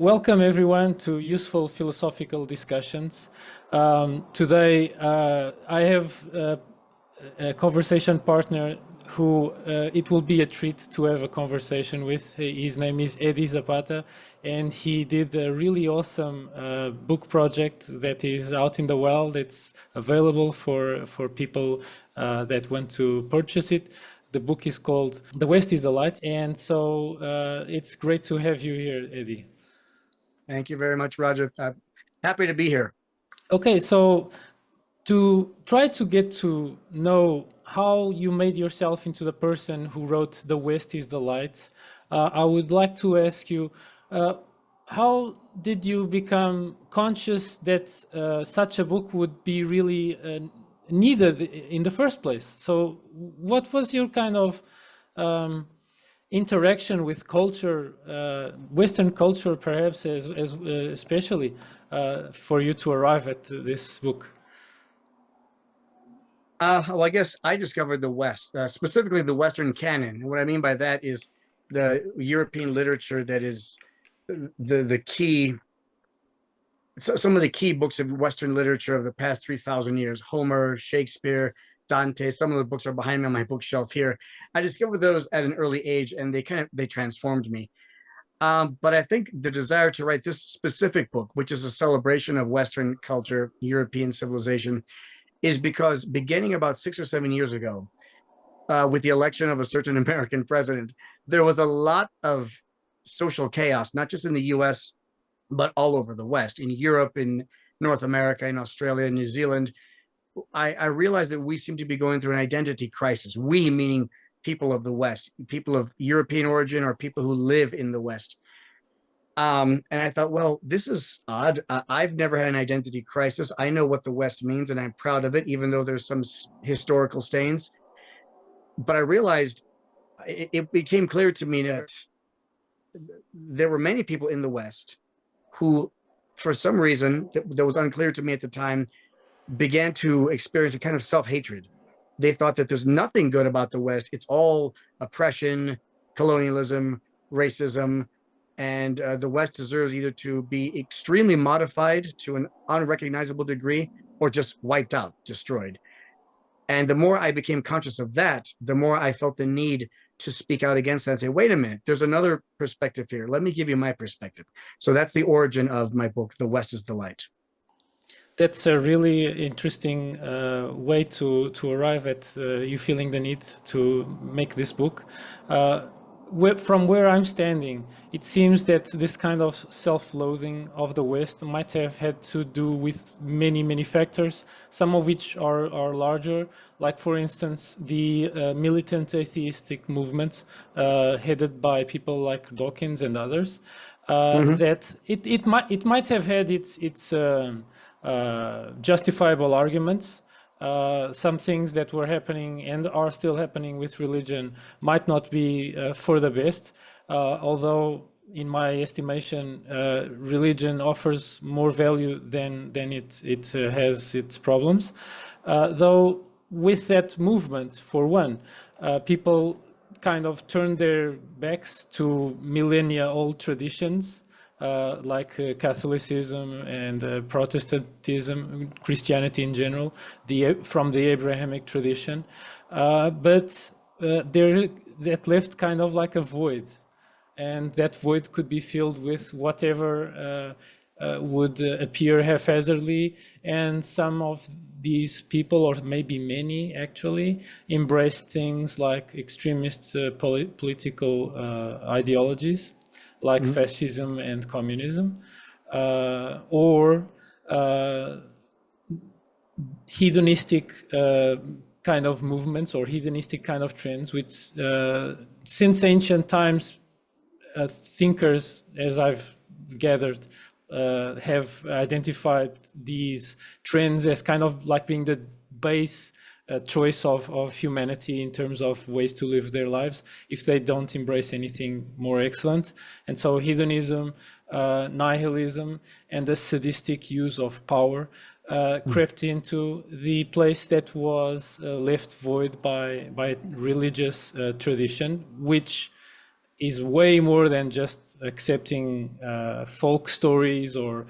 Welcome everyone to Useful Philosophical Discussions. Today I have a conversation partner who it will be a treat to have a conversation with. His name is Eddie Zapata, and he did a really awesome book project that is out in the world. It's available for people that want to purchase it. The book is called The West is the Light, and so it's great to have you here, Eddie. Thank you very much, Roger. Happy to be here. Okay, so to try to get to know how you made yourself into the person who wrote The West is the Light, I would like to ask you, how did you become conscious that such a book would be really needed in the first place? So what was your kind of interaction with culture, Western culture perhaps, especially for you to arrive at this book? Well, I guess I discovered the West, specifically the Western canon. And what I mean by that is the European literature that is the key, some of the key books of Western literature of the past 3,000 years, Homer, Shakespeare, Dante. Some of the books are behind me on my bookshelf here. I discovered those at an early age, and they transformed me. But I think the desire to write this specific book, which is a celebration of Western culture, European civilization, is because beginning about 6 or 7 years ago, with the election of a certain American president, there was a lot of social chaos, not just in the US, but all over the West, in Europe, in North America, in Australia, New Zealand. I realized that we seem to be going through an identity crisis. We, meaning people of the West, people of European origin, or people who live in the West. And I thought, well, this is odd. I've never had an identity crisis. I know what the West means, and I'm proud of it, even though there's some historical stains. But I realized it became clear to me that there were many people in the West who, for some reason that was unclear to me at the time, began to experience a kind of self-hatred. They thought that there's nothing good about the West. It's all oppression, colonialism, racism, and the West deserves either to be extremely modified to an unrecognizable degree or just wiped out, destroyed. And the more I became conscious of that, the more I felt the need to speak out against that and say, wait a minute, there's another perspective here. Let me give you my perspective. So that's the origin of my book, The West is the Light. That's a really interesting way to arrive at you feeling the need to make this book. From where I'm standing, it seems that this kind of self-loathing of the West might have had to do with many factors, some of which are larger, like for instance the militant atheistic movement headed by people like Dawkins and others. That it might have had its justifiable arguments. Some things that were happening and are still happening with religion might not be for the best, although in my estimation religion offers more value than it has its problems. Though with that movement, for one, people kind of turned their backs to millennia-old traditions like Catholicism and Protestantism, Christianity in general, from the Abrahamic tradition, but that left kind of like a void, and that void could be filled with whatever would appear haphazardly, and some of these people, or maybe many actually, embraced things like extremist political ideologies like fascism and communism, or hedonistic kind of movements or hedonistic kind of trends, which since ancient times thinkers, as I've gathered, have identified these trends as kind of like being the base choice of humanity in terms of ways to live their lives if they don't embrace anything more excellent. And so hedonism, nihilism, and the sadistic use of power crept into the place that was left void by religious tradition, which is way more than just accepting folk stories or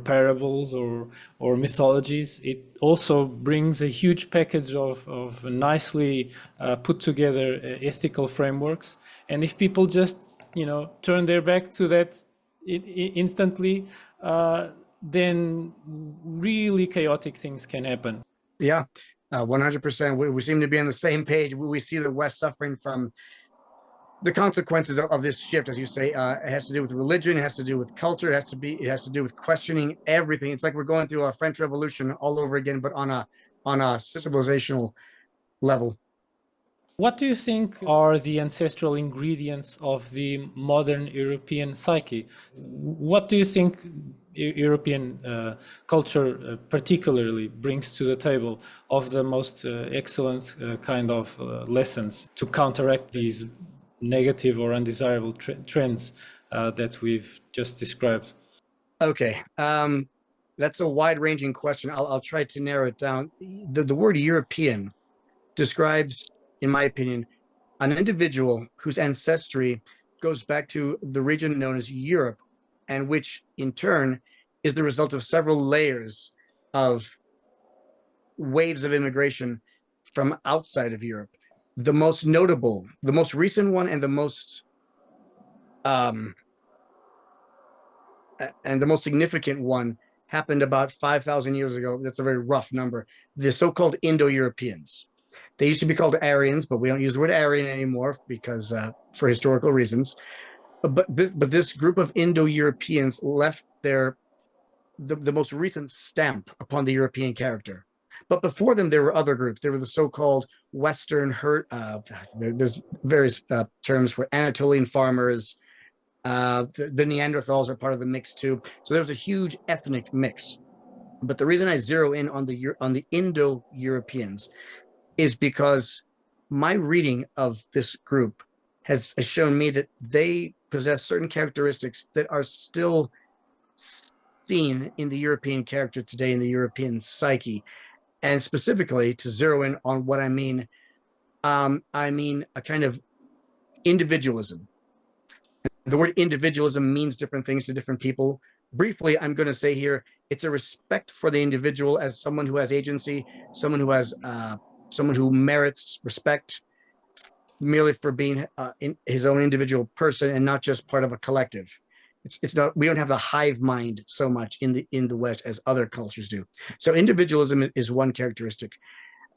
parables or mythologies. It also brings a huge package of nicely put together ethical frameworks. And if people just turn their back to that instantly, then really chaotic things can happen. Yeah, 100%. We seem to be on the same page. We see the West suffering from the consequences of this shift, as you say. It has to do with religion, it has to do with culture, it has to do with questioning everything. It's like we're going through a French Revolution all over again, but on a civilizational level. What do you think are the ancestral ingredients of the modern European psyche? What do you think European culture particularly brings to the table of the most excellent kind of lessons to counteract these negative or undesirable trends that we've just described? Okay, that's a wide-ranging question. I'll try to narrow it down. The word European describes, in my opinion, an individual whose ancestry goes back to the region known as Europe, and which in turn is the result of several layers of waves of immigration from outside of Europe. The most notable, the most recent one, um, and the most significant one happened about 5,000 years ago. That's a very rough number. The so-called Indo-Europeans. They used to be called Aryans, but we don't use the word Aryan anymore because for historical reasons. But this group of Indo-Europeans left the most recent stamp upon the European character. But before them, there were other groups. There were the so-called Western there's various terms for Anatolian farmers. The Neanderthals are part of the mix too. So there was a huge ethnic mix. But the reason I zero in on the Indo-Europeans is because my reading of this group has shown me that they possess certain characteristics that are still seen in the European character today, in the European psyche. And specifically, to zero in on what I mean a kind of individualism. The word individualism means different things to different people. Briefly, I'm going to say here it's a respect for the individual as someone who has agency, someone who merits respect merely for being in his own individual person and not just part of a collective. It's not, we don't have the hive mind so much in the West as other cultures do. So individualism is one characteristic.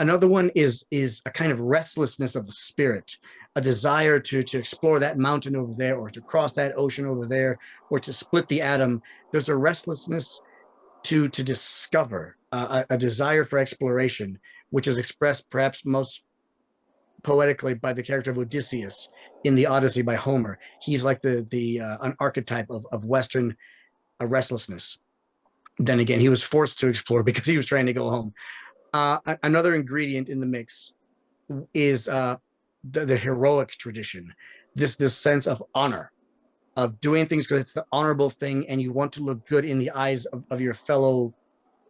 Another one is a kind of restlessness of the spirit, a desire to explore that mountain over there, or to cross that ocean over there, or to split the atom. There's a restlessness to discover, a desire for exploration, which is expressed perhaps most poetically by the character of Odysseus in the Odyssey by Homer. He's like the an archetype of Western restlessness. Then again, he was forced to explore because he was trying to go home. Another ingredient in the mix is the heroic tradition, this sense of honor, of doing things because it's the honorable thing, and you want to look good in the eyes of your fellow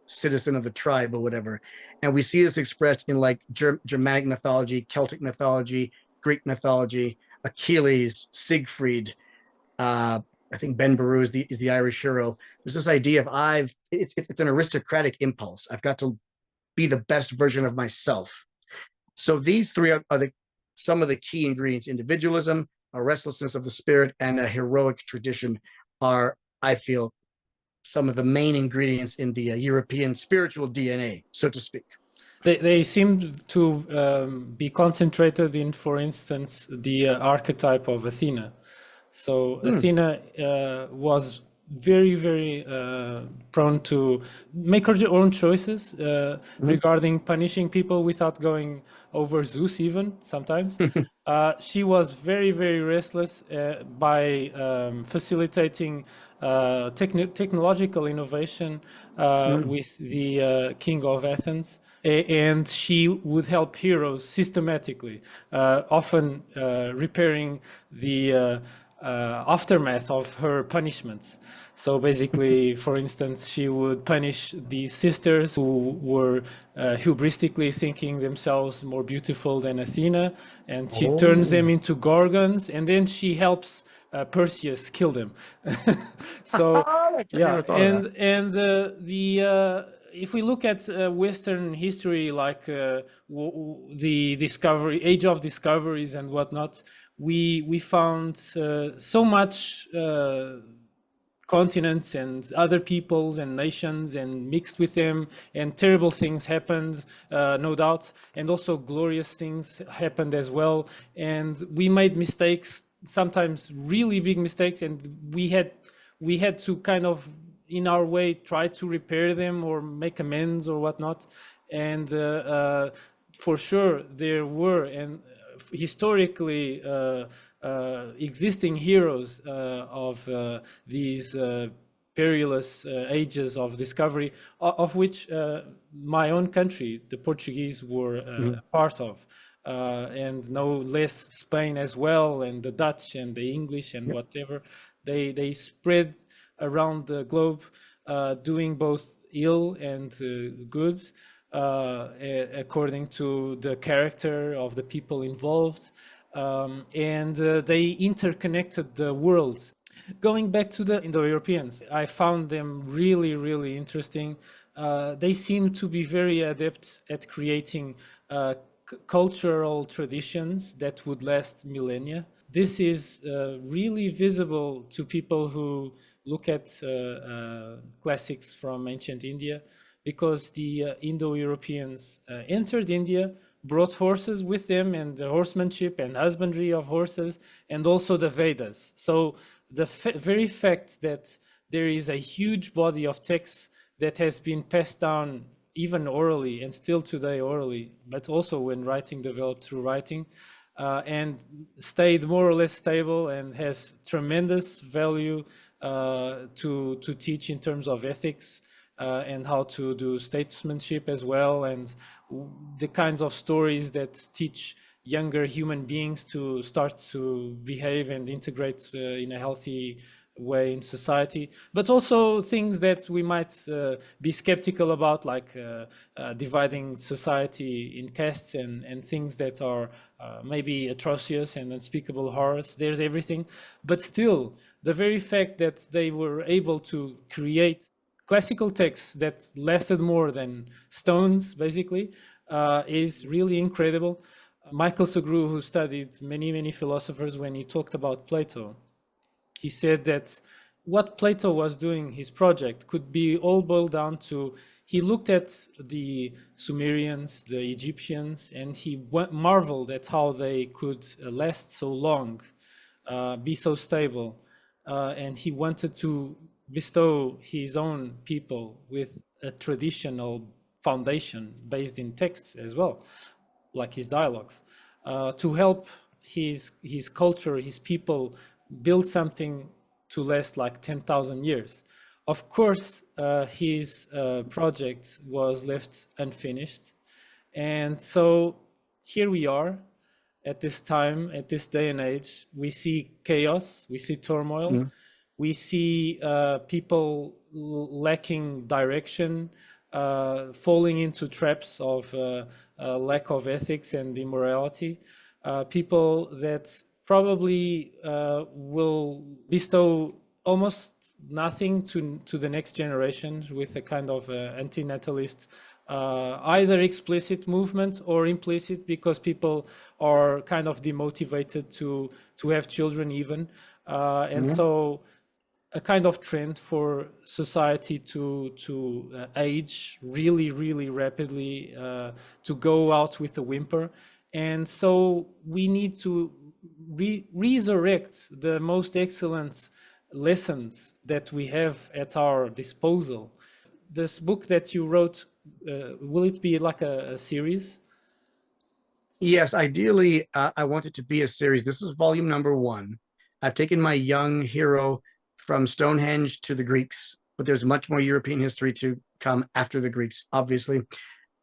citizen of the tribe or whatever. And we see this expressed in like Germanic mythology, Celtic mythology, Greek mythology, Achilles, Siegfried. I think Ben Beru is the Irish hero. There's this idea of it's an aristocratic impulse. I've got to be the best version of myself. So these three are some of the key ingredients: individualism, a restlessness of the spirit, and a heroic tradition are, I feel, some of the main ingredients in the European spiritual DNA, so to speak. They seem to be concentrated in, for instance, the archetype of Athena. So Athena was very, very prone to make her own choices regarding punishing people without going over Zeus even sometimes. She was very, very restless by facilitating technological innovation with the king of Athens, and she would help heroes systematically, often repairing the aftermath of her punishments. So basically, for instance, she would punish these sisters who were hubristically thinking themselves more beautiful than Athena, and she turns them Oh, into gorgons, and then she helps Perseus kill them. So I yeah, never thought of that. and the if we look at Western history, like the discovery, age of discoveries and whatnot, we found so much continents and other peoples and nations and mixed with them, and terrible things happened, no doubt, and also glorious things happened as well. And we made mistakes, sometimes really big mistakes, and we had to kind of, in our way, try to repair them or make amends or whatnot. And for sure there were, and historically existing heroes of these perilous ages of discovery, of which my own country, the Portuguese, were Mhm. a part of. And no less Spain as well, and the Dutch and the English and Yep. whatever. They spread around the globe, doing both ill and good, according to the character of the people involved. And they interconnected the world. Going back to the Indo-Europeans, I found them really, really interesting. They seem to be very adept at creating cultural traditions that would last millennia. This is really visible to people who look at classics from ancient India, because the Indo-Europeans entered India, brought horses with them, and the horsemanship and husbandry of horses, and also the Vedas. So the very fact that there is a huge body of texts that has been passed down even orally, and still today orally, but also when writing developed through writing, and stayed more or less stable, and has tremendous value to teach in terms of ethics, and how to do statesmanship as well, and the kinds of stories that teach younger human beings to start to behave and integrate in a healthy way in society, but also things that we might be skeptical about, like dividing society in castes, and things that are maybe atrocious and unspeakable horrors. There's everything. But still, the very fact that they were able to create classical texts that lasted more than stones, basically, is really incredible. Michael Sugrue, who studied many, many philosophers, when he talked about Plato, he said that what Plato was doing, his project, could be all boiled down to, he looked at the Sumerians, the Egyptians, and he marveled at how they could last so long, be so stable. And he wanted to bestow his own people with a traditional foundation based in texts as well, like his dialogues, to help his culture, his people, build something to last like 10,000 years. Of course, his project was left unfinished, and so here we are at this time, at this day and age. We see chaos, we see turmoil, Mhm. we see people lacking direction, falling into traps of lack of ethics and immorality, people that probably will bestow almost nothing to the next generation, with a kind of anti-natalist either explicit movement or implicit, because people are kind of demotivated to have children even, and Mhm. so a kind of trend for society to age really, really rapidly, to go out with a whimper. And so we need to resurrect the most excellent lessons that we have at our disposal. This book that you wrote, will it be like a series? Yes, ideally, I want it to be a series. This is volume number one. I've taken my young hero from Stonehenge to the Greeks, but there's much more European history to come after the Greeks, obviously.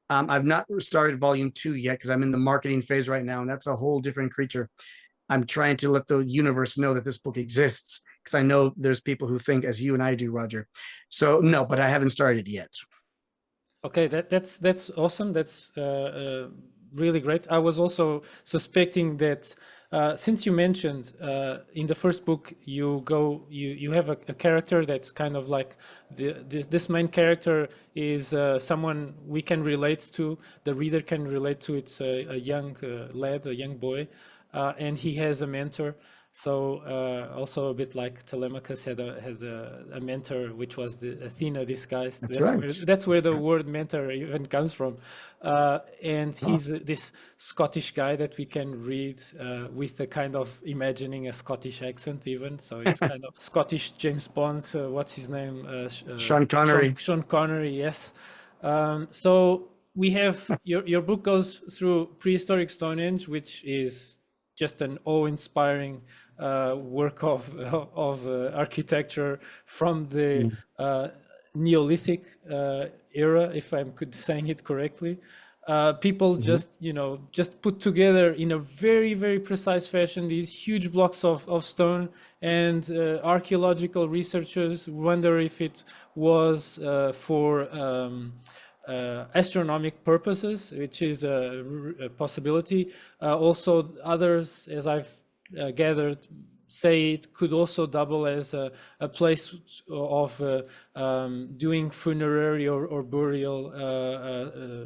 I've not started volume two yet because I'm in the marketing phase right now, and that's a whole different creature. I'm trying to let the universe know that this book exists because I know there's people who think as you and I do, Roger. So no, but I haven't started yet. Okay, that's awesome. That's really great. I was also suspecting that since you mentioned in the first book you have a character that's kind of like this main character is someone we can relate to. The reader can relate to. It's a young lad, a young boy, and he has a mentor. So also a bit like Telemachus had a mentor, which was the Athena disguised. That's right. That's where the word mentor even comes from. And Oh, he's this Scottish guy that we can read with a kind of imagining a Scottish accent even. So it's kind of Scottish James Bond. What's his name? Sean Connery. Sean Connery. Yes. So we have your book goes through prehistoric Stonehenge, which is just an awe-inspiring work of architecture from the Mm. Neolithic era, if I'm saying it correctly. People Mhm. just just put together in a very precise fashion these huge blocks of stone, and archaeological researchers wonder if it was for astronomic purposes, which is a possibility. Also, others, as I've gathered, say it could also double as a place of doing funerary or burial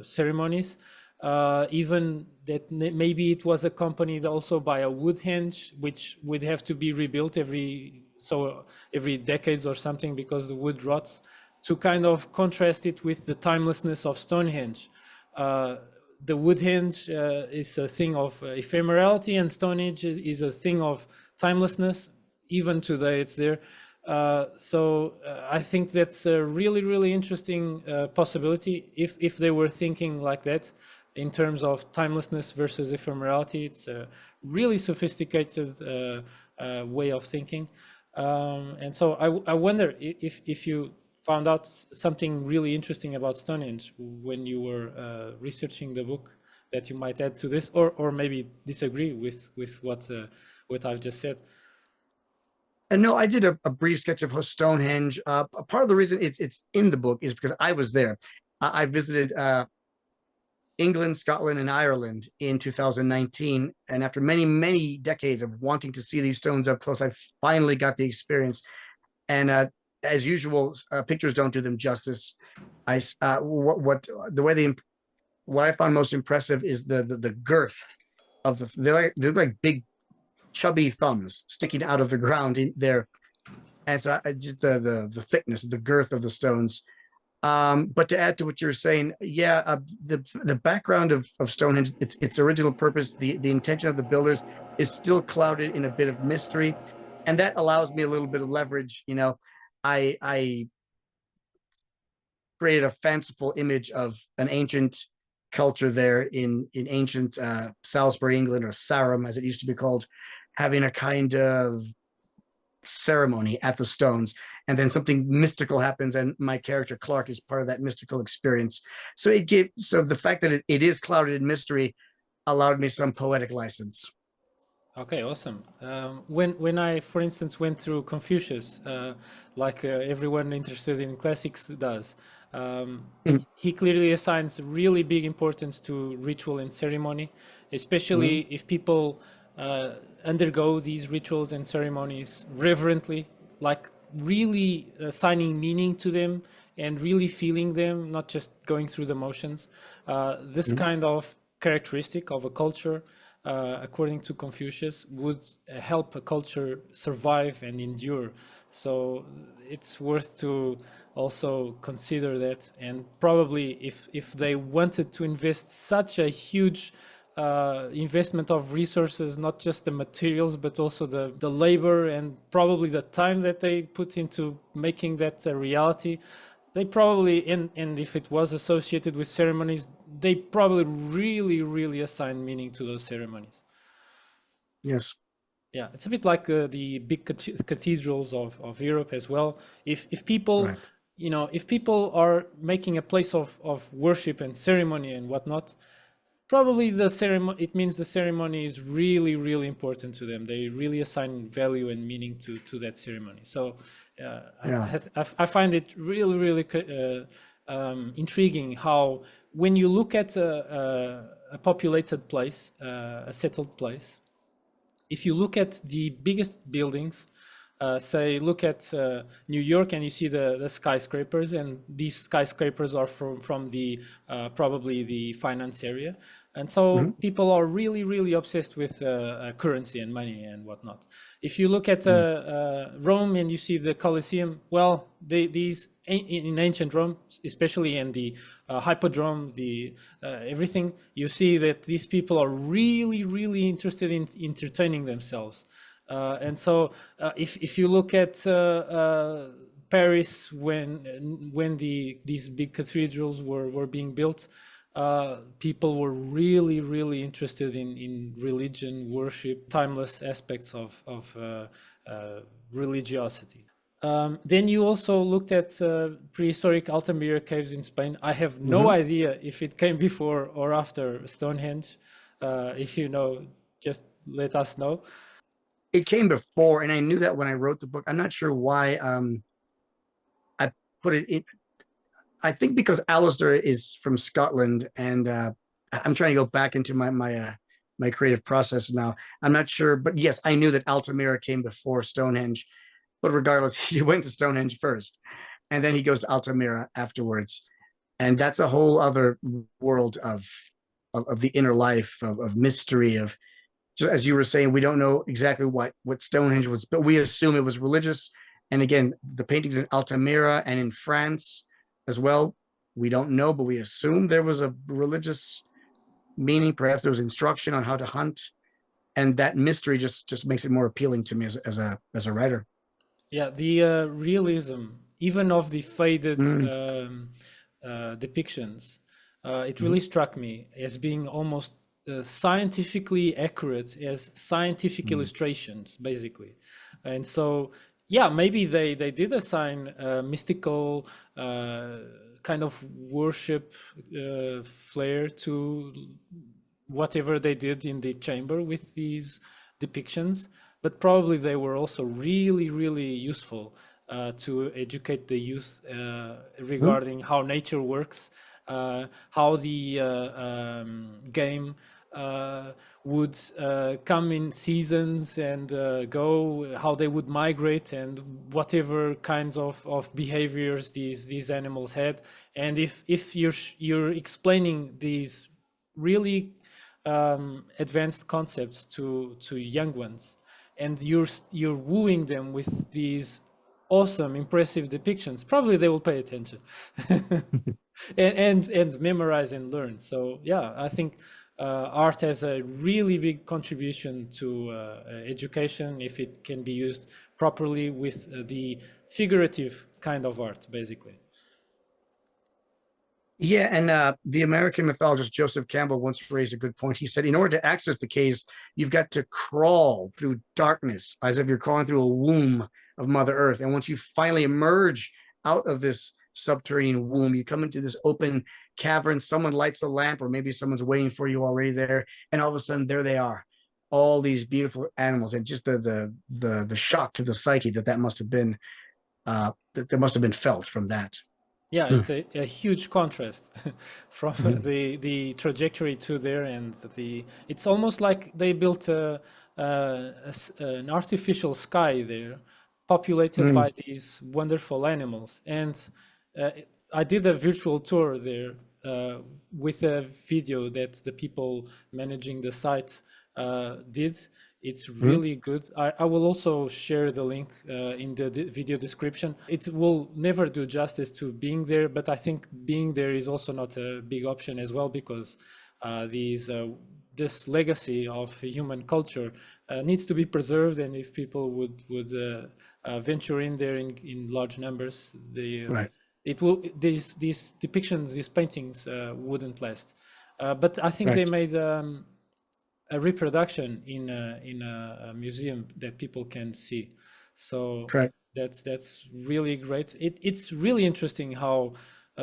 ceremonies. Even that maybe it was accompanied also by a wood henge, which would have to be rebuilt every decades or something because the wood rots, to kind of contrast it with the timelessness of Stonehenge. Uh, the Woodhenge is a thing of ephemerality, and Stonehenge is a thing of timelessness. Even today, it's there. I think that's a really interesting possibility. If they were thinking like that in terms of timelessness versus ephemerality, it's a really sophisticated way of thinking. And so I wonder if you found out something really interesting about Stonehenge when you were researching the book that you might add to this, or maybe disagree with what I've just said. And no, I did a brief sketch of Stonehenge. A part of the reason it's in the book is because I was there. I visited England, Scotland, and Ireland in 2019, and after many decades of wanting to see these stones up close, I finally got the experience. And as usual, pictures don't do them justice. I what the way they what I found most impressive is the girth of they're like big chubby thumbs sticking out of the ground in there, and so just the thickness, the girth of the stones. But to add to what you're saying, yeah, the background of Stonehenge, its original purpose, the intention of the builders is still clouded in a bit of mystery, and that allows me a little bit of leverage. I created a fanciful image of an ancient culture there in ancient Salisbury, England, or Sarum, as it used to be called, having a kind of ceremony at the stones, and then something mystical happens, and my character Clark is part of that mystical experience. So the fact that it is clouded in mystery allowed me some poetic license. Okay, awesome. When I, for instance, went through Confucius, like everyone interested in classics does, Mm-hmm. he clearly assigns really big importance to ritual and ceremony, especially if people undergo these rituals and ceremonies reverently, like really assigning meaning to them and really feeling them, not just going through the motions. This Mm-hmm. kind of characteristic of a culture, according to Confucius, would help a culture survive and endure. So it's worth to also consider that. And probably if they wanted to invest such a huge investment of resources, not just the materials, but also the labor and probably the time that they put into making that a reality, they probably, and if it was associated with ceremonies, they probably really assign meaning to those ceremonies. Yes. Yeah, it's a bit like the big cathedrals of Europe as well. If people, Right. if people are making a place of worship and ceremony and whatnot, Probably the ceremony, it means the ceremony is really, really important to them. They really assign value and meaning to that ceremony. So Yeah. I find it really, really intriguing how when you look at a populated place, a settled place, if you look at the biggest buildings, say look at New York and you see the skyscrapers, and these skyscrapers are from the probably the finance area, and so Hmm. people are really really obsessed with currency and money and whatnot. If you look at Rome and you see the Colosseum, well, these in ancient Rome, especially in the Hippodrome, the everything, you see that these people are really, really interested in entertaining themselves. And so, if you look at Paris when these big cathedrals were being built, people were really, really interested in religion, worship, timeless aspects of religiosity. Then you also looked at prehistoric Altamira caves in Spain. I have no Hmm. idea if it came before or after Stonehenge. If you know, just let us know. It came before, and I knew that when I wrote the book. I'm not sure why I put it in. I think because Alistair is from Scotland, and I'm trying to go back into my creative process now. I'm not sure, but yes, I knew that Altamira came before Stonehenge. But regardless, he went to Stonehenge first, and then he goes to Altamira afterwards, and that's a whole other world of the inner life of mystery of, just as you were saying, we don't know exactly what Stonehenge was, but we assume it was religious. And again, the paintings in Altamira and in France as well, we don't know, but we assume there was a religious meaning. Perhaps there was instruction on how to hunt, and that mystery just makes it more appealing to me as a writer. Yeah, the realism, even of the faded Mm-hmm. depictions, it Mm-hmm. really struck me as being almost scientifically accurate as scientific illustrations, basically. And so, yeah, maybe they did assign mystical kind of worship flair to whatever they did in the chamber with these depictions, but probably they were also really, really useful to educate the youth Mm-hmm. regarding how nature works, how the game uh, would come in seasons and go, how they would migrate, and whatever kinds of behaviors these animals had. And if you're explaining these really advanced concepts to young ones, and you're wooing them with these awesome, impressive depictions, probably they will pay attention and memorize and learn. So yeah, I think art has a really big contribution to education if it can be used properly with the figurative kind of art, basically. Yeah, and the American mythologist Joseph Campbell once raised a good point. He said, in order to access the caves, you've got to crawl through darkness as if you're crawling through a womb of Mother Earth. And once you finally emerge out of this subterranean womb, you come into this open cavern. Someone lights a lamp, or maybe someone's waiting for you already there, and all of a sudden, there they are, all these beautiful animals, and just the shock to the psyche that must have been that must have been felt from that. Yeah, it's a huge contrast from Mhm. the trajectory to there, and the it's almost like they built an artificial sky there, populated Mhm. by these wonderful animals. And uh, I did a virtual tour there with a video that the people managing the site did. It's Mhm. really good. I will also share the link in the video description. It will never do justice to being there, but I think being there is also not a big option as well, because this legacy of human culture needs to be preserved, and if people would venture in there in large numbers, Right. it will these depictions, these paintings wouldn't last. But I think they Right. made a reproduction in a museum that people can see. So Correct. that's really great. It's really interesting how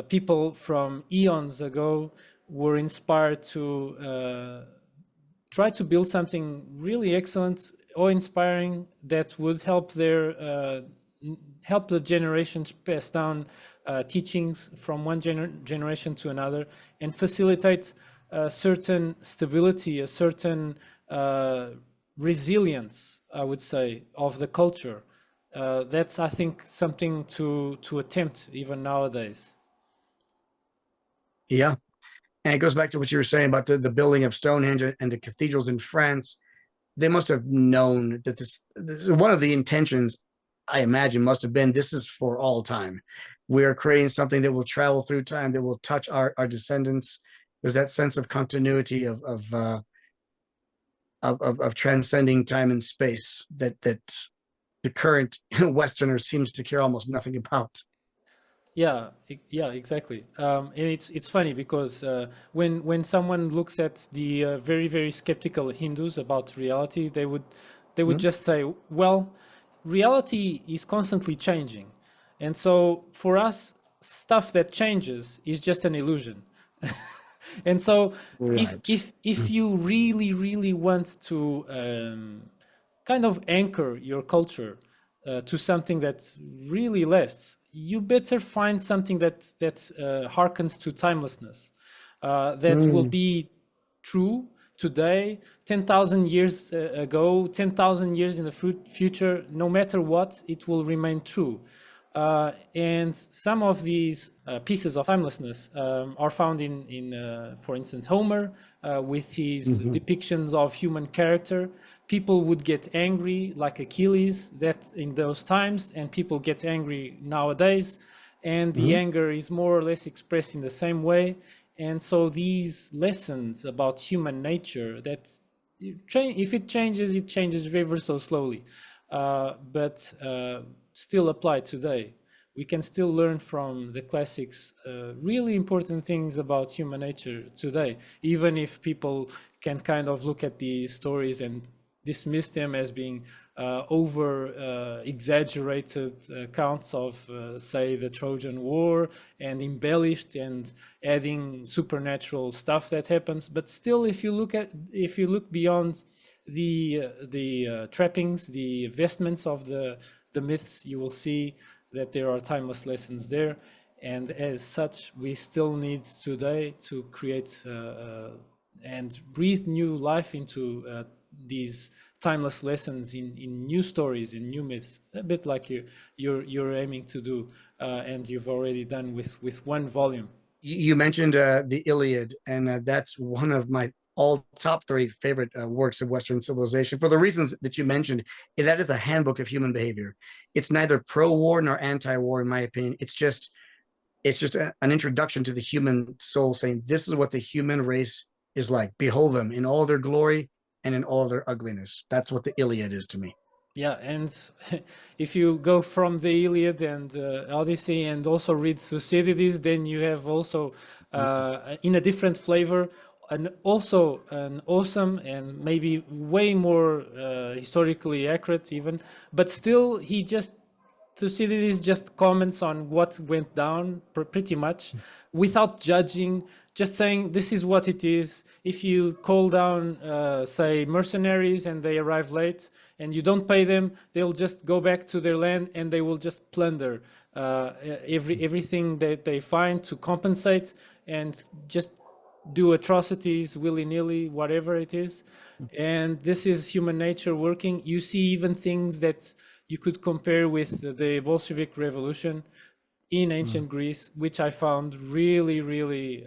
people from eons ago were inspired to try to build something really excellent or inspiring that would help the generations pass down teachings from one generation to another and facilitate a certain stability, a certain resilience, I would say, of the culture. That's, I think, something to attempt even nowadays. Yeah. And it goes back to what you were saying about the building of Stonehenge and the cathedrals in France. They must have known that this one of the intentions, I imagine, must have been this is for all time. We are creating something that will travel through time, that will touch our descendants. There's that sense of continuity of transcending time and space that the current Westerner seems to care almost nothing about. Yeah, yeah, exactly. And it's funny because when someone looks at the very skeptical Hindus about reality, they would Hmm? just say, well, reality is constantly changing, and so for us, stuff that changes is just an illusion. And so if Right. if if you really want to kind of anchor your culture to something that really lasts, you better find something that harkens to timelessness, that will Mm. be true today, 10,000 years ago, 10,000 years in the future. No matter what, it will remain true. And some of these pieces of timelessness are found for instance, Homer, with his Mhm. depictions of human character. People would get angry, like Achilles, that in those times, and people get angry nowadays, and the Mhm. anger is more or less expressed in the same way. And so these lessons about human nature, that if it changes, it changes ever so slowly, but still apply today. We can still learn from the classics really important things about human nature today, even if people can kind of look at these stories and dismiss them as being over exaggerated accounts of, say, the Trojan War, and embellished and adding supernatural stuff that happens. But still, if you look beyond the trappings, the vestments of the myths, you will see that there are timeless lessons there. And as such, we still need today to create and breathe new life into these timeless lessons in new stories, in new myths, a bit like you're aiming to do, and you've already done with one volume. You mentioned the Iliad, and that's one of my all top three favorite works of Western civilization for the reasons that you mentioned. That is a handbook of human behavior. It's neither pro-war nor anti-war, in my opinion. It's just an introduction to the human soul, saying this is what the human race is like. Behold them in all their glory and in all their ugliness. That's what the Iliad is to me. Yeah, and if you go from the Iliad and Odyssey and also read Thucydides, then you have also, in a different flavor, and also an awesome and maybe way more historically accurate even, but still he just Thucydides just comments on what went down pretty much without judging, just saying this is what it is. If you call down, say, mercenaries and they arrive late and you don't pay them, they'll just go back to their land and they will just plunder everything that they find to compensate and just do atrocities willy-nilly, whatever it is. And this is human nature working. You see even things that you could compare with the Bolshevik Revolution in ancient Greece, which I found really,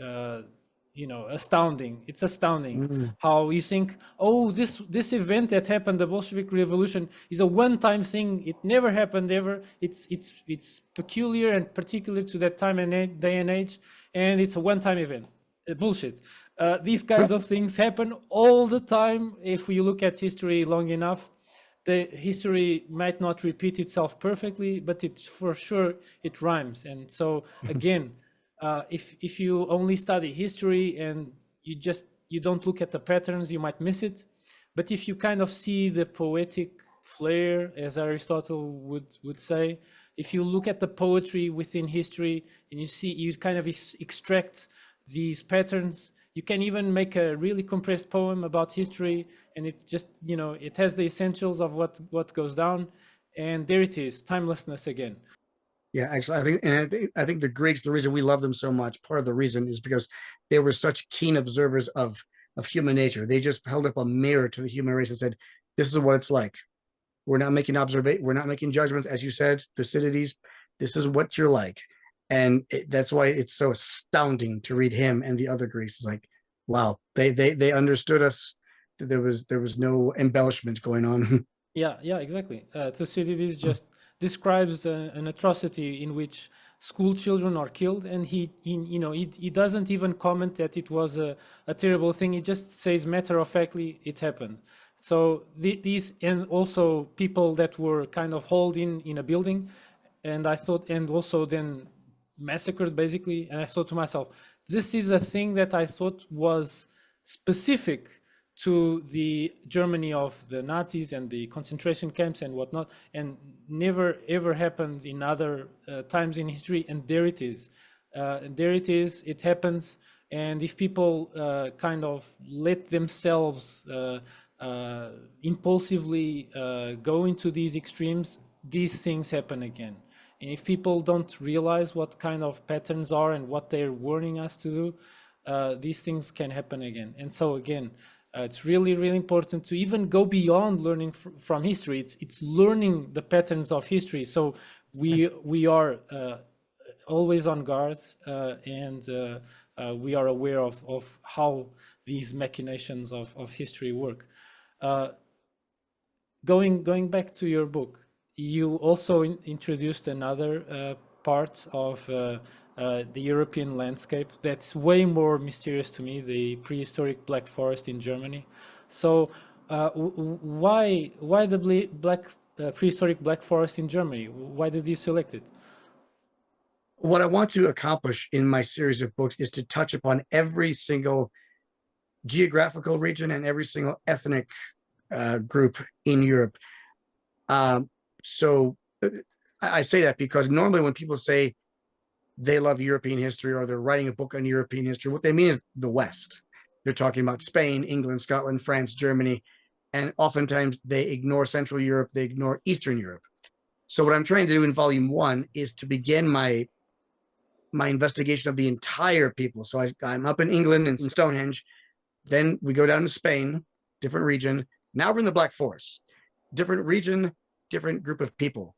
astounding. It's astounding Mm. how you think, oh, this event that happened, the Bolshevik Revolution, is a one-time thing. It never happened ever. It's peculiar and particular to that time and day and age, and it's a one-time event. Bullshit. These kinds of things happen all the time if we look at history long enough. The history might not repeat itself perfectly, but it's for sure it rhymes. And so again, if you only study history and you don't look at the patterns, you might miss it. But if you kind of see the poetic flair, as Aristotle would say, if you look at the poetry within history and you see, you kind of extract these patterns, you can even make a really compressed poem about history, and it just, you know, it has the essentials of what goes down, and there it is, timelessness again. Yeah, actually, I think the Greeks, the reason we love them so much, part of the reason is because they were such keen observers of human nature. They just held up a mirror to the human race and said, "This is what it's like. We're not making we're not making judgments, as you said, Thucydides. This is what you're like." And that's why it's so astounding to read him and the other Greeks. It's like, wow, they understood us. There was no embellishment going on. Yeah, yeah, exactly. Thucydides just describes an atrocity in which school children are killed, and you know, he doesn't even comment that it was a terrible thing. He just says matter of factly, it happened. So these, and also people that were kind of hauled in a building, and I thought, and also then massacred basically. And I thought to myself, this is a thing that I thought was specific to the Germany of the Nazis and the concentration camps and whatnot, and never ever happened in other times in history. And there it is. And there it is. It happens. And if people kind of let themselves impulsively go into these extremes, these things happen again. And if people don't realize what kind of patterns are and what they're warning us to do, these things can happen again. And so again, it's really, really important to even go beyond learning from history. It's learning the patterns of history. So we are always on guard, and we are aware of how these machinations of history work. Uh, going back to your book, you also introduced another part of the European landscape that's way more mysterious to me, the prehistoric Black Forest in Germany. So why the prehistoric Black Forest in Germany? Why did you select it? What I want to accomplish in my series of books is to touch upon every single geographical region and every single ethnic group in Europe. Um, so I say that because normally when people say they love European history or they're writing a book on European history, what they mean is the West. They're talking about Spain, England, Scotland, France, Germany, and oftentimes they ignore Central Europe, they ignore Eastern Europe. So what I'm trying to do in volume one is to begin my investigation of the entire people. So I'm up in England in Stonehenge. Then we go down to Spain, different region. Now we're in the Black Forest, different region, different group of people.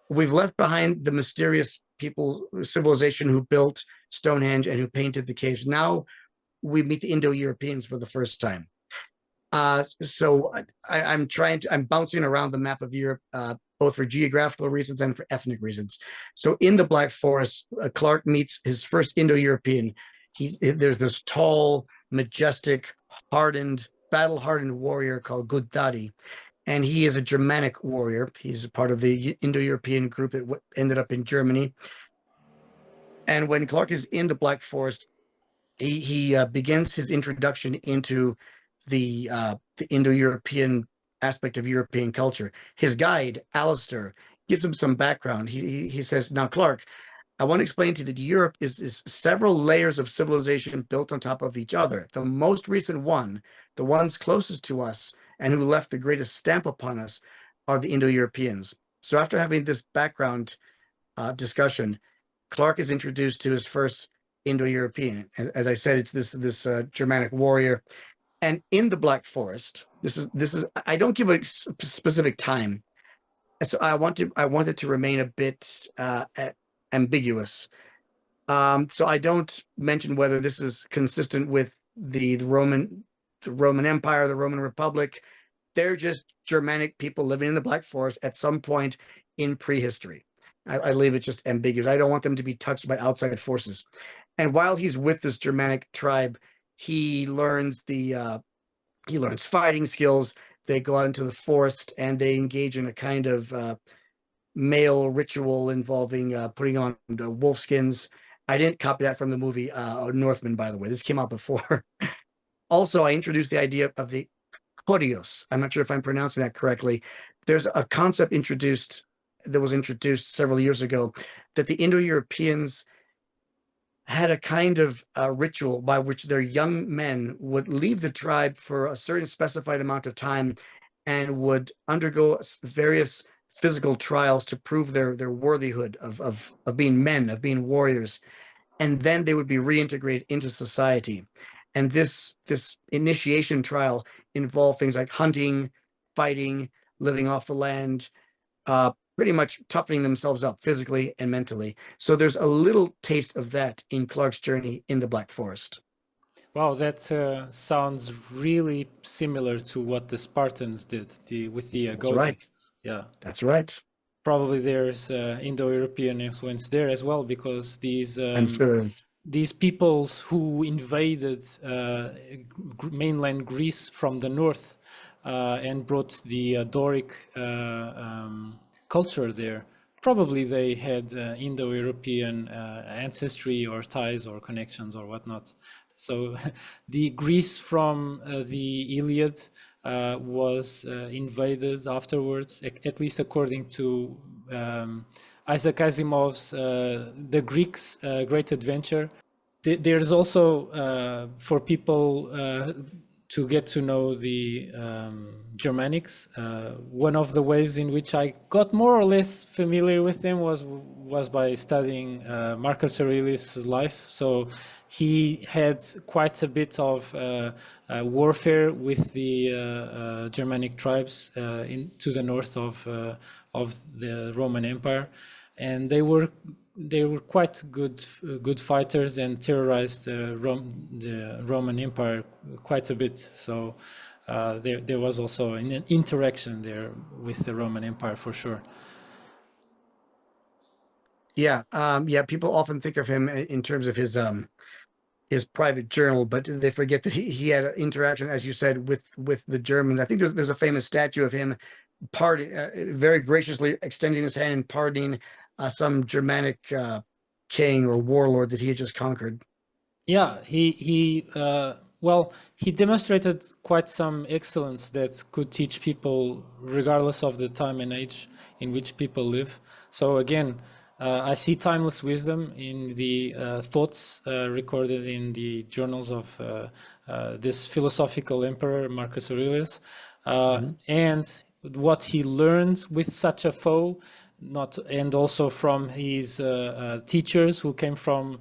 We've left behind the mysterious people, civilization who built Stonehenge and who painted the caves. Now we meet the Indo-Europeans for the first time. So I'm bouncing around the map of Europe, both for geographical reasons and for ethnic reasons. So in the Black Forest, Clark meets his first Indo-European. There's this tall, majestic, battle-hardened warrior called Guddadi, and he is a Germanic warrior. He's a part of the Indo-European group that ended up in Germany. And when Clark is in the Black Forest, he begins his introduction into the Indo-European aspect of European culture. His guide, Alistair, gives him some background. He says, "Now, Clark, I want to explain to you that Europe is several layers of civilization built on top of each other. The most recent one, the ones closest to us and who left the greatest stamp upon us, are the Indo-Europeans." So after having this background discussion, Clark is introduced to his first Indo-European. As I said, it's this Germanic warrior. And in the Black Forest, this is I don't give a specific time, so I want it to remain a bit ambiguous. So I don't mention whether this is consistent with the Roman Empire, the Roman Republic. They're just Germanic people living in the Black Forest at some point in prehistory. I leave it just ambiguous. I don't want them to be touched by outside forces. And while he's with this Germanic tribe, he learns fighting skills. They go out into the forest and they engage in a kind of male ritual involving putting on wolf skins. I didn't copy that from the movie Northman, by the way. This came out before. Also, I introduced the idea of the Korios. I'm not sure if I'm pronouncing that correctly. There's a concept introduced that was introduced several years ago, that the Indo-Europeans had a kind of ritual by which their young men would leave the tribe for a certain specified amount of time and would undergo various physical trials to prove their worthyhood of being men, of being warriors, and then they would be reintegrated into society. And this initiation trial involved things like hunting, fighting, living off the land, pretty much toughening themselves up physically and mentally. So there's a little taste of that in Clark's journey in the Black Forest. Wow, that sounds really similar to what the Spartans did with the That's goatee. right. Yeah, That's right. probably there's Indo-European influence there as well, because I'm sure it's these peoples who invaded mainland Greece from the north and brought the Doric culture there. Probably they had Indo-European ancestry or ties or connections or whatnot. So the Greece from the Iliad was invaded afterwards, at least according to Isaac Asimov's The Greeks' Great Adventure. There's also for people to get to know the Germanics. One of the ways in which I got more or less familiar with them was by studying Marcus Aurelius' life. So he had quite a bit of warfare with the Germanic tribes to the north of the Roman Empire, and they were quite good fighters and terrorized the Roman Empire quite a bit. So there was also an interaction there with the Roman Empire for sure. yeah, yeah. People often think of him in terms of his private journal, but they forget that he had an interaction, as you said, with the Germans. I think there's a famous statue of him very graciously extending his hand and pardoning some Germanic king or warlord that he had just conquered. Yeah, well, he demonstrated quite some excellence that could teach people regardless of the time and age in which people live. So again, I see timeless wisdom in the thoughts recorded in the journals of this philosophical emperor, Marcus Aurelius, Mhm. and what he learned with such a foe, not and also from his teachers who came from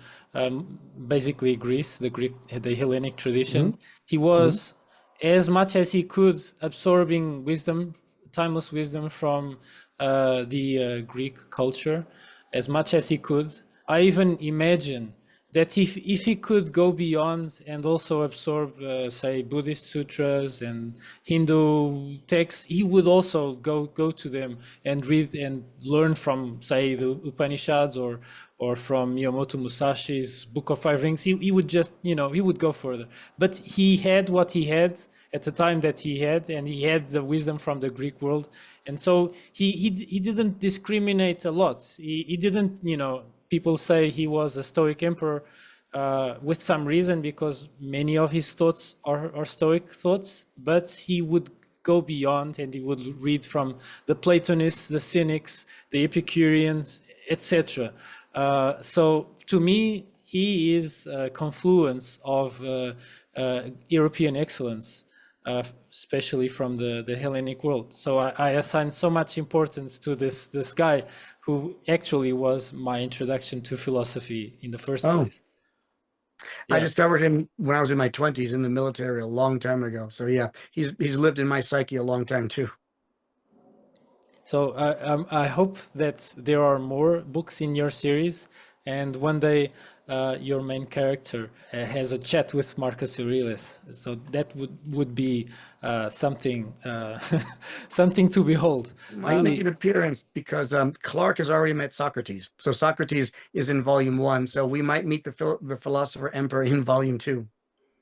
basically Greece, the Hellenic Mhm. tradition. He Mhm. was, as much as he could, absorbing wisdom, timeless wisdom from the Greek culture, as much as he could. I even imagine that if he could go beyond and also absorb, say, Buddhist sutras and Hindu texts, he would also go to them and read and learn from, say, the Upanishads or from Miyamoto Musashi's Book of Five Rings. He would just, he would go further. But he had what he had at the time that he had, and he had the wisdom from the Greek world, and so he didn't discriminate a lot. He didn't, people say he was a Stoic emperor with some reason, because many of his thoughts are Stoic thoughts, but he would go beyond and he would read from the Platonists, the Cynics, the Epicureans, etc. So to me, he is a confluence of European excellence, especially from the Hellenic world. So I assign so much importance to this guy, who actually was my introduction to philosophy in the first Oh, place. I Yeah. discovered him when I was in my 20s in the military a long time ago. So yeah, he's lived in my psyche a long time too. So I hope that there are more books in your series, and one day your main character has a chat with Marcus Aurelius. So that would be something something to behold. Might make an appearance because Clark has already met Socrates. So Socrates is in volume one. So we might meet the philosopher emperor in volume two.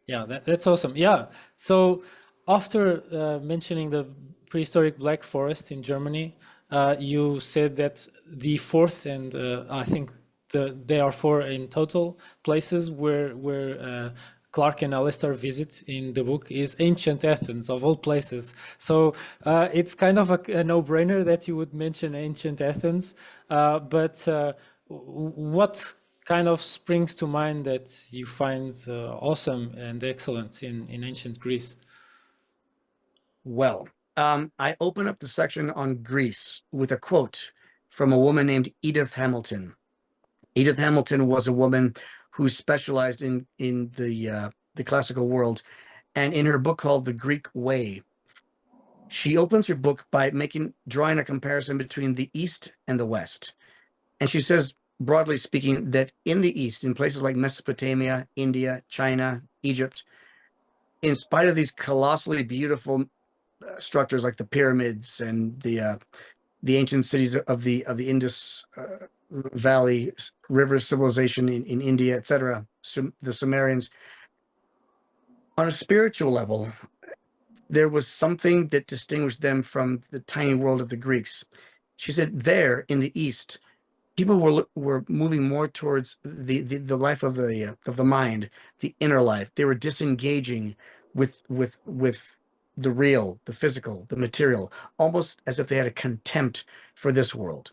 Yeah, that's awesome. Yeah. So after mentioning the prehistoric Black Forest in Germany, you said that the fourth and I think there are four in total places where Clark and Alistair visit in the book is ancient Athens, of all places. So it's kind of a no-brainer that you would mention ancient Athens. But what kind of springs to mind that you find awesome and excellent in ancient Greece? Well, I open up the section on Greece with a quote from a woman named Edith Hamilton. Edith Hamilton was a woman who specialized in the classical world, and in her book called The Greek Way, she opens her book by drawing a comparison between the East and the West. And she says, broadly speaking, that in the East, in places like Mesopotamia, India, China, Egypt, in spite of these colossally beautiful structures like the pyramids and the ancient cities of the Indus Valley River civilization in India, etc., the Sumerians, on a spiritual level, there was something that distinguished them from the tiny world of the Greeks. She said there in the East, people were moving more towards the life of the mind, the inner life. They were disengaging with the real, the physical, the material, almost as if they had a contempt for this world.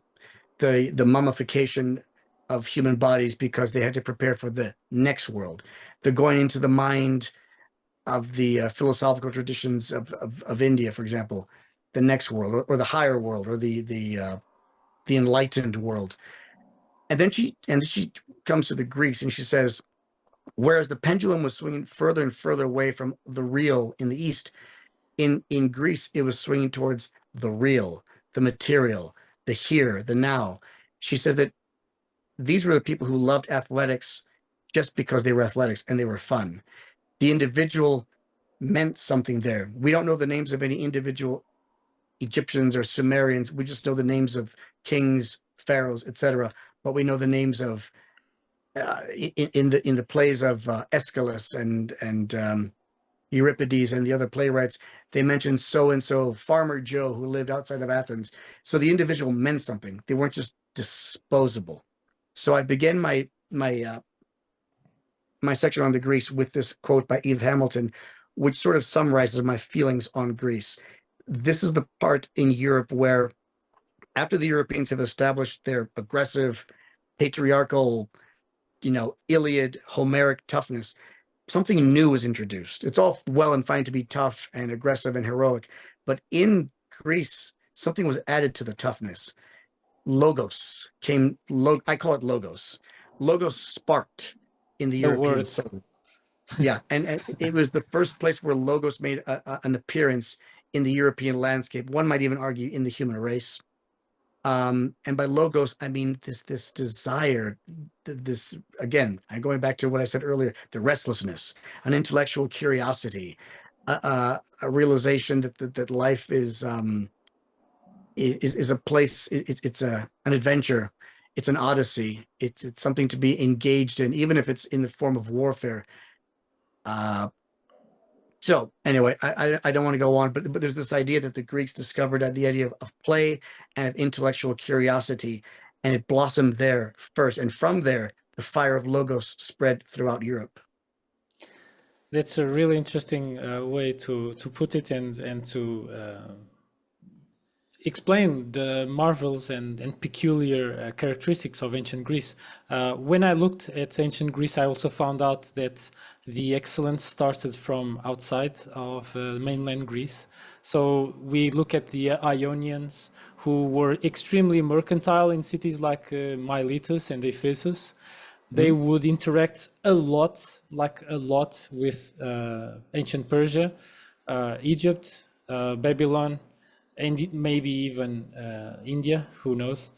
The mummification of human bodies because they had to prepare for the next world. The going into the mind of the philosophical traditions of India, for example, the next world, or the higher world, or the enlightened world. And then she comes to the Greeks and she says, whereas the pendulum was swinging further and further away from the real in the East, in Greece it was swinging towards the real, the material, the here, the now. She says that these were the people who loved athletics just because they were athletics and they were fun. The individual meant something there. We don't know the names of any individual Egyptians or Sumerians. We just know the names of kings, pharaohs, etc. But we know the names of in the plays of Aeschylus and Euripides and the other playwrights. They mentioned so and so Farmer Joe who lived outside of Athens. So the individual meant something. They weren't just disposable. So I began my section on the Greece with this quote by Edith Hamilton, which sort of summarizes my feelings on Greece. This is the part in Europe where, after the Europeans have established their aggressive, patriarchal, Iliad, Homeric toughness, something new is introduced. It's all well and fine to be tough and aggressive and heroic, but in Greece, something was added to the toughness. Logos came, I call it logos. Logos sparked in the The European word. soul. Yeah, and it was the first place where logos made an appearance in the European landscape. One might even argue in the human race. And by logos, I mean this desire, this, again, I'm going back to what I said earlier, the restlessness, an intellectual curiosity, a realization that life is a place. It's an adventure. It's an odyssey. It's something to be engaged in, even if it's in the form of warfare. Uh, So anyway, I don't want to go on, but there's this idea that the Greeks discovered the idea of play and of intellectual curiosity, and it blossomed there first. And from there, the fire of logos spread throughout Europe. That's a really interesting way to put it and to explain the marvels and peculiar characteristics of ancient Greece. When I looked at ancient Greece, I also found out that the excellence started from outside of mainland Greece. So we look at the Ionians, who were extremely mercantile in cities like Miletus and Ephesus. They would interact a lot, with ancient Persia, Egypt, Babylon, and maybe even India, who knows.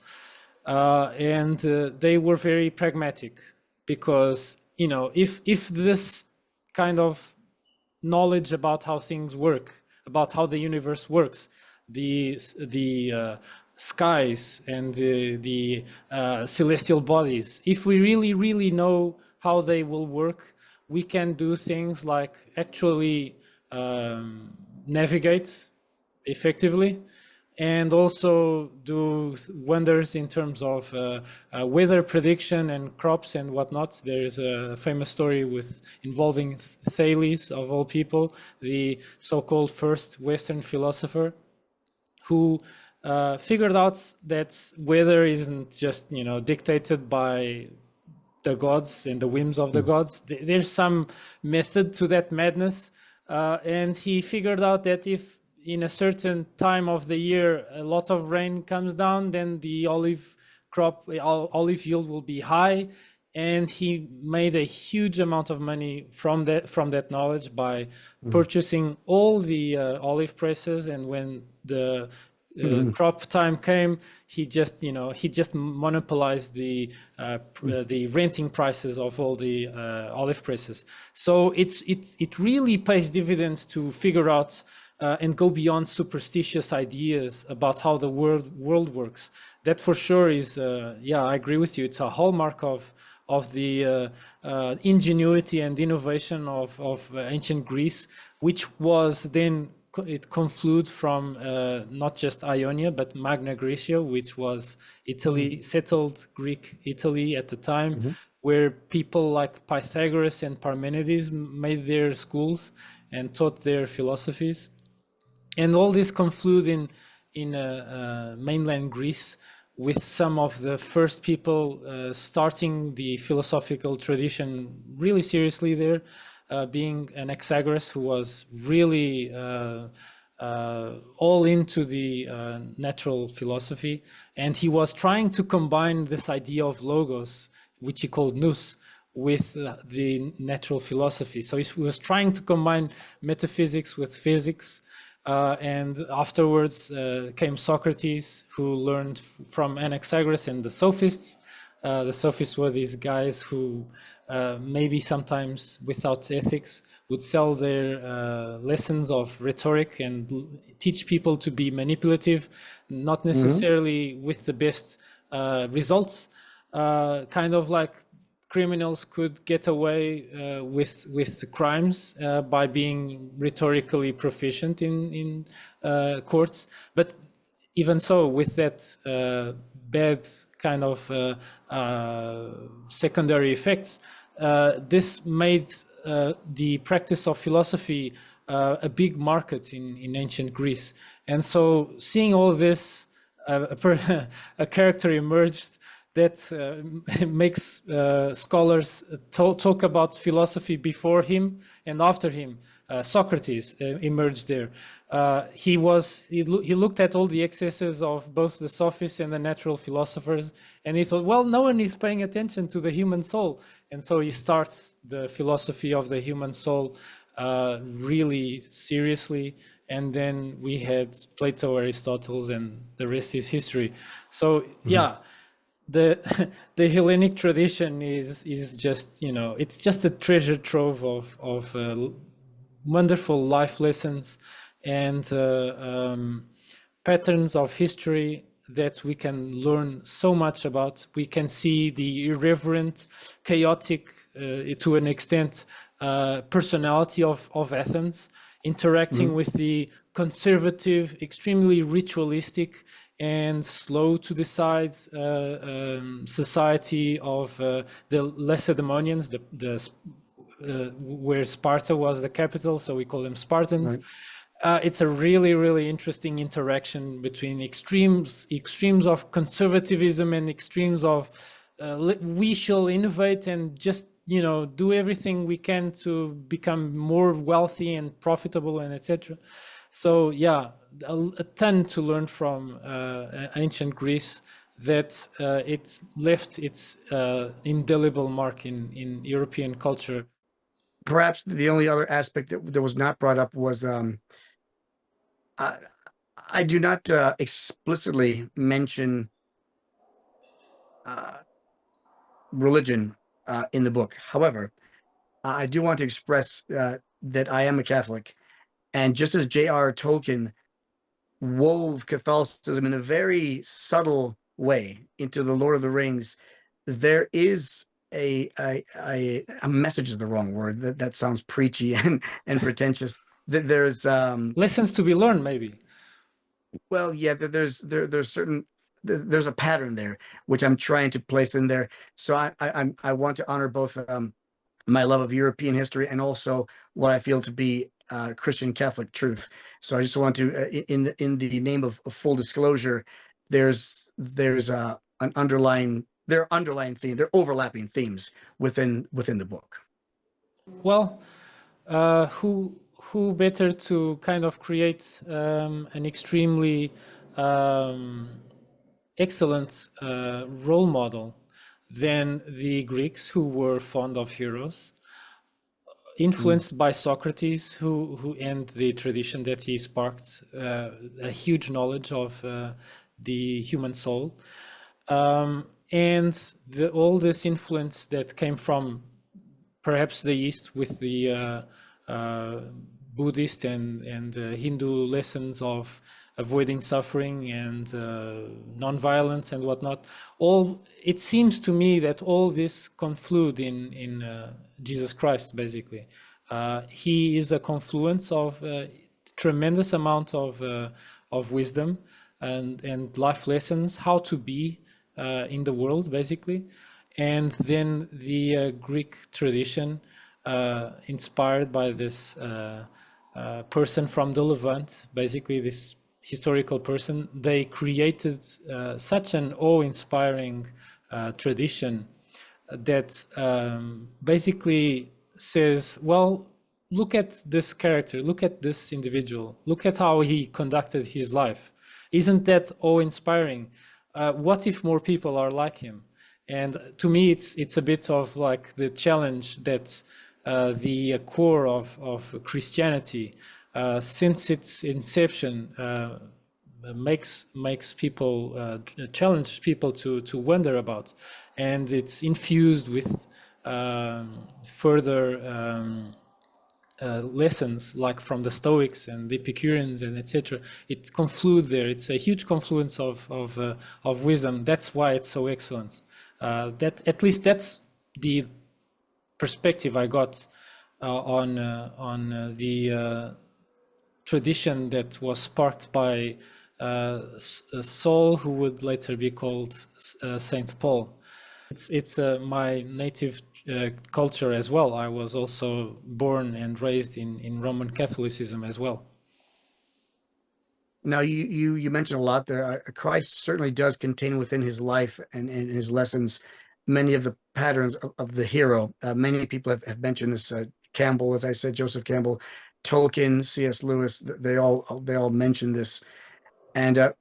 And they were very pragmatic because, if this kind of knowledge about how things work, about how the universe works, the skies and the celestial bodies, if we really know how they will work, we can do things like actually navigate effectively, and also do wonders in terms of weather prediction and crops and whatnot. There is a famous story involving Thales, of all people, the so-called first Western philosopher, who figured out that weather isn't just dictated by the gods and the whims of the gods. There's some method to that madness, and he figured out that if in a certain time of the year a lot of rain comes down, then the olive yield will be high, and he made a huge amount of money from that knowledge by purchasing all the olive presses. And when the crop time came, he just monopolized the renting prices of all the olive presses. So it really pays dividends to figure out and go beyond superstitious ideas about how the world works. That for sure is, I agree with you. It's a hallmark of the ingenuity and innovation of ancient Greece, which was then it conflued from not just Ionia but Magna Graecia, which was Italy, settled Greek Italy at the time, where people like Pythagoras and Parmenides made their schools and taught their philosophies. And all this conflued in mainland Greece, with some of the first people starting the philosophical tradition really seriously there, being Anaxagoras, who was really all into the natural philosophy, and he was trying to combine this idea of logos, which he called nous, with the natural philosophy. So he was trying to combine metaphysics with physics. And afterwards came Socrates, who learned from Anaxagoras and the Sophists. The Sophists were these guys who maybe sometimes without ethics would sell their lessons of rhetoric and teach people to be manipulative, not necessarily with the best results, kind of like criminals could get away with the crimes by being rhetorically proficient in courts. But even so, with that bad kind of secondary effects, this made the practice of philosophy a big market in ancient Greece. And so seeing all this, a character emerged that makes scholars talk about philosophy before him and after him. Socrates emerged there. He looked at all the excesses of both the sophists and the natural philosophers, and he thought, well, no one is paying attention to the human soul. And so he starts the philosophy of the human soul really seriously. And then we had Plato, Aristotle, and the rest is history. So the Hellenic tradition is just, it's just a treasure trove of wonderful life lessons and patterns of history that we can learn so much about. We can see the irreverent, chaotic, to an extent, personality of Athens interacting with the conservative, extremely ritualistic and slow to decide society of the Lacedaemonians, where Sparta was the capital, so we call them Spartans. It's a really, really interesting interaction between extremes of conservatism and extremes of we shall innovate and just do everything we can to become more wealthy and profitable and etc. So a ton to learn from ancient Greece, that it left its indelible mark in European culture. Perhaps the only other aspect that was not brought up was I do not explicitly mention religion in the book. However, I do want to express that I am a Catholic, and just as J.R. Tolkien wove Catholicism in a very subtle way into the Lord of the Rings, there is a message is the wrong word. That sounds preachy and pretentious. That there's lessons to be learned, maybe. Well, yeah, there's certain there's a pattern there which I'm trying to place in there. So I want to honor both my love of European history and also what I feel to be Christian Catholic truth. So I just want to, in the name of full disclosure, there's an underlying there are underlying themes, there are overlapping themes within the book. Well, who better to kind of create an extremely um, excellent role model than the Greeks, who were fond of heroes, Mm. influenced by Socrates, who and the tradition that he sparked a huge knowledge of the human soul, and all this influence that came from perhaps the East with the Buddhist and Hindu lessons of avoiding suffering and non-violence and whatnot. All it seems to me that all this conflude in Jesus Christ. Basically, he is a confluence of tremendous amount of wisdom and life lessons, how to be in the world, basically. And then the Greek tradition, inspired by this person from the Levant, basically this historical person, they created such an awe-inspiring tradition that basically says, well, look at this character, look at this individual, look at how he conducted his life. Isn't that awe-inspiring? What if more people are like him? And to me, it's a bit of like the challenge that the core of Christianity, since its inception, makes people challenge people to wonder about, and it's infused with further lessons like from the Stoics and the Epicureans and etc. It confludes there. It's a huge confluence of wisdom. That's why it's so excellent. That at least that's the perspective I got on the tradition that was sparked by Saul, who would later be called Saint Paul. It's my native culture as well. I was also born and raised in Roman Catholicism as well. Now you mentioned a lot there. Christ certainly does contain within his life and his lessons many of the patterns of the hero. Many people have mentioned this. Campbell, as I said, Joseph Campbell, Tolkien, C.S. Lewis. They all mention this, and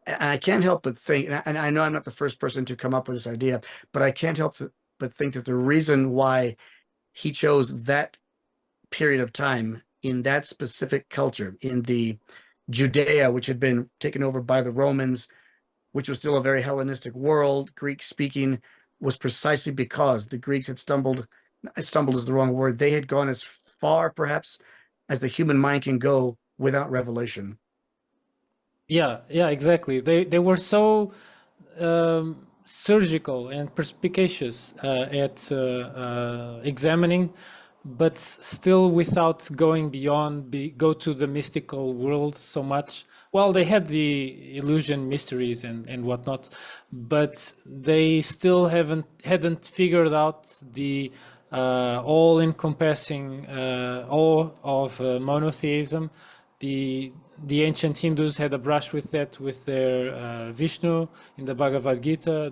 I can't help but think. And I know I'm not the first person to come up with this idea, but I can't help but think that the reason why he chose that period of time in that specific culture in the Judea, which had been taken over by the Romans, which was still a very Hellenistic world, Greek speaking, was precisely because the Greeks had stumbled is the wrong word, they had gone as far perhaps as the human mind can go without revelation. Yeah, exactly. They were so surgical and perspicacious at examining, but still without going beyond, go to the mystical world so much. Well, they had the illusion mysteries and whatnot, but they still hadn't figured out the all-encompassing awe of monotheism. The ancient Hindus had a brush with that with their Vishnu in the Bhagavad Gita.